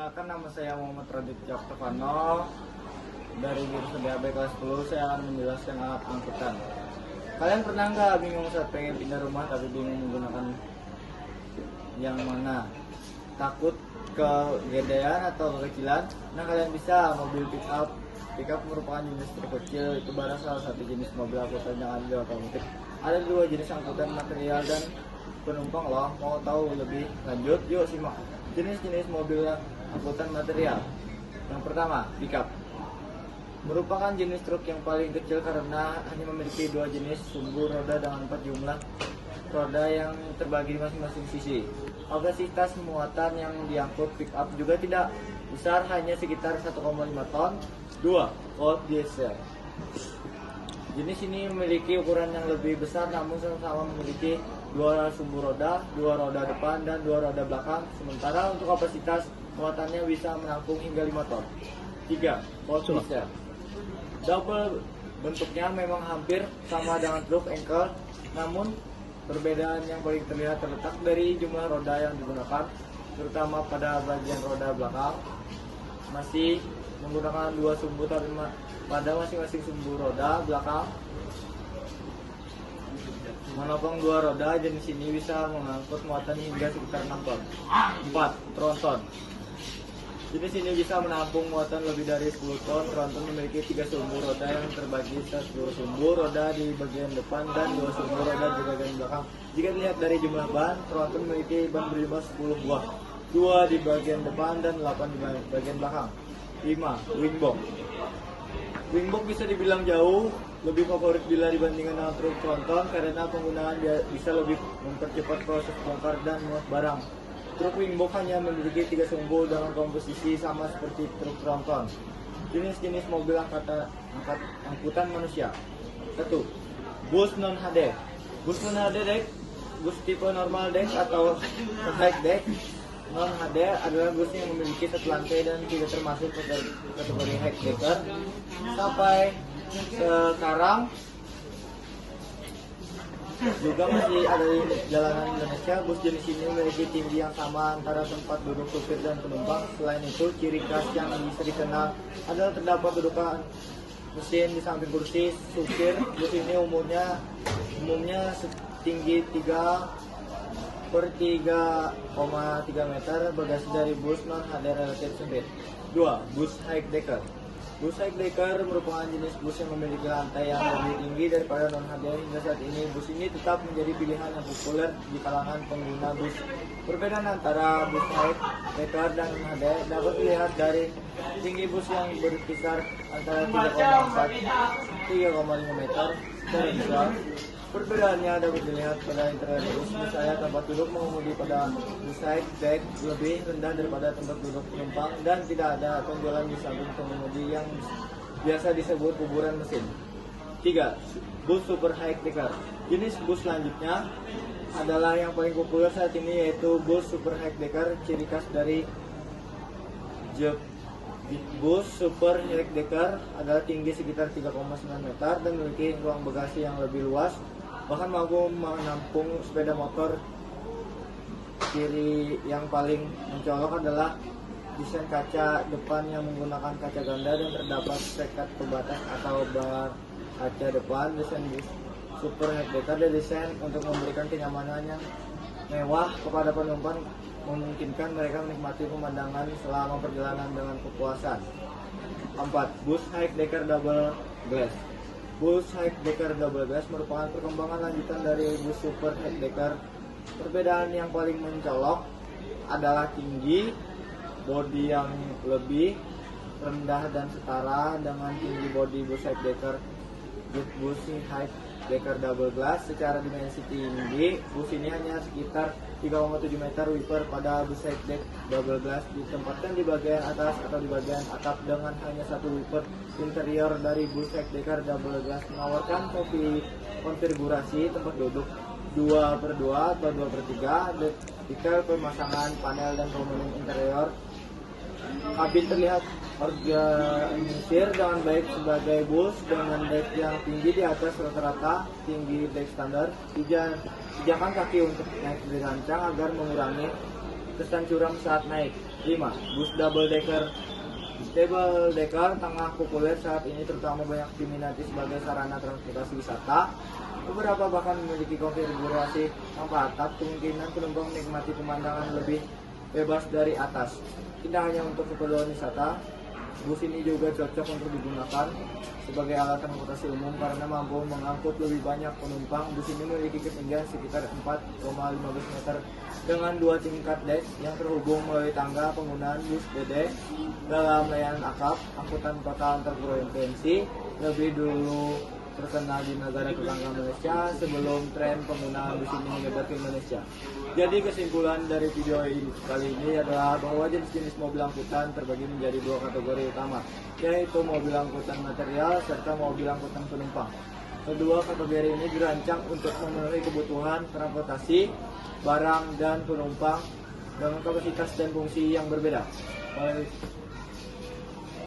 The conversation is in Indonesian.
Perkenalkan, nama saya Muhammad Raditya Oktavano dari jurusan DAB kelas 10. Saya akan menjelaskan alat angkutan. Kalian pernah nggak bingung saat pengen pindah rumah tapi bingung menggunakan yang mana? Takut kegedean atau kekecilan? Nah, kalian bisa mobil pick up. Pick up merupakan jenis truk kecil, itu barang salah satu jenis mobil angkutan yang ada di otomotif. Ada dua jenis angkutan, material dan penumpang loh. Mau tahu lebih lanjut? Yuk simak jenis-jenis mobil angkutan material. Yang pertama, pickup. Merupakan jenis truk yang paling kecil karena hanya memiliki dua jenis sumbu roda dengan 4 jumlah roda yang terbagi di masing-masing sisi. Kapasitas muatan yang diangkut pickup juga tidak besar, hanya sekitar 1,5 ton. 2. Volt diesel. Jenis ini memiliki ukuran yang lebih besar namun sama-sama memiliki dua sumbu roda, dua roda depan dan dua roda belakang. Sementara untuk kapasitas muatannya bisa menampung hingga 5 ton. 3. Volt diesel. Double bentuknya memang hampir sama dengan truk engkel, namun perbedaan yang paling terlihat terletak dari jumlah roda yang digunakan, terutama pada bagian roda belakang. Masih menggunakan dua sumbu tapi pada masing-masing sumbu roda belakang menopang dua roda. Jenis ini bisa mengangkut muatan hingga sekitar 6 ton. 4. Tronton. Jenis ini bisa menampung muatan lebih dari 10 ton. Tronton memiliki 3 sumbu roda yang terbagi atas 2 sumbu roda di bagian depan dan 2 sumbu roda di bagian belakang. Jika dilihat dari jumlah ban, Tronton memiliki ban berjumlah 10 buah, 2 di bagian depan dan 8 di bagian belakang. 5. Wingbox. Wingbox bisa dibilang jauh lebih favorit bila dibandingkan dengan truk tronton karena penggunaan bisa lebih mempercepat proses bongkar dan muat barang. Truk wingbox hanya memiliki 3 sumbu dengan komposisi sama seperti truk tronton. Jenis-jenis mobil angkutan manusia. 1. Bus non-HD. Bus non-HD deck, bus tipe normal deck atau high deck. Non-HD adalah bus yang memiliki 1 lantai dan tidak termasuk kategori high decker. Sampai sekarang juga masih ada di jalanan Indonesia. Bus jenis ini memiliki tinggi yang sama antara tempat duduk supir dan penumpang. Selain itu, ciri khas yang bisa dikenal adalah terdapat dudukan mesin di samping kursi supir. Bus ini umumnya setinggi 3,3 meter. Bagasi dari bus non-HD relatif sempit. 2. Bus high decker. Bus high decker merupakan jenis bus yang memiliki lantai yang lebih tinggi daripada non-HD. Hingga saat ini, bus ini tetap menjadi pilihan yang populer di kalangan pengguna bus. Perbedaan antara bus high decker dan non-HD dapat dilihat dari tinggi bus yang berkisar antara 3,4-3,5 meter secara visual. Perbedaannya dapat dilihat pada interior bus. Misalnya, tempat duduk mengemudi pada bus high deck lebih rendah daripada tempat duduk penumpang dan tidak ada tonjolan di samping pengemudi yang biasa disebut kuburan mesin. 3. Bus super high decker. Jenis bus selanjutnya adalah yang paling populer saat ini, yaitu bus super high decker. Ciri khas dari bus super high decker adalah tinggi sekitar 3,9 meter dan memiliki ruang bagasi yang lebih luas, bahkan mampu menampung sepeda motor. Ciri yang paling mencolok adalah desain kaca depan yang menggunakan kaca ganda dan terdapat sekat pembatas atau bar kaca depan. Desain bus super high decker didesain untuk memberikan kenyamanan yang mewah kepada penumpang, memungkinkan mereka menikmati pemandangan selama perjalanan dengan kepuasan. 4. Bus high decker double glass. Bus high decker double glass merupakan perkembangan lanjutan dari bus super high decker. Perbedaan yang paling mencolok adalah tinggi bodi yang lebih rendah dan setara dengan tinggi bodi bus high decker. Bus high decker double glass secara dimensi tinggi, bus ini hanya sekitar 3,7 meter. Wiper pada bus high deck double glass ditempatkan di bagian atas atau di bagian atap dengan hanya 1 wiper. Interior dari bus high decker double glass menawarkan konfigurasi tempat duduk 2/2 atau 2/3, detail pemasangan panel dan komponen interior. Kabin terlihat organisir dengan baik sebagai bus dengan dek yang tinggi di atas rata-rata tinggi dek standar. Pijakan kaki untuk naik dirancang agar mengurangi kesan curam saat naik. 5. Bus double decker. Double decker tengah populer saat ini, terutama banyak diminati sebagai sarana transportasi wisata. Beberapa bahkan memiliki konfigurasi tanpa atap, kemungkinan penumpang menikmati pemandangan lebih bebas dari atas. Tidak hanya untuk keperluan wisata, bus ini juga cocok untuk digunakan sebagai alat transportasi umum karena mampu mengangkut lebih banyak penumpang. Bus ini memiliki ketinggian sekitar 4,15 meter dengan 2 tingkat dek yang terhubung melalui tangga. Penggunaan bus BD dalam layanan akap, angkutan kota antar provinsi, lebih dulu terkenal di negara tetangga Malaysia sebelum tren penggunaan bus ini menyebar ke Indonesia. Jadi kesimpulan dari video ini kali ini adalah bahwa jenis-jenis mobil angkutan terbagi menjadi 2 kategori utama, yaitu mobil angkutan material serta mobil angkutan penumpang. Kedua kategori ini dirancang untuk memenuhi kebutuhan transportasi barang dan penumpang dengan kapasitas dan fungsi yang berbeda.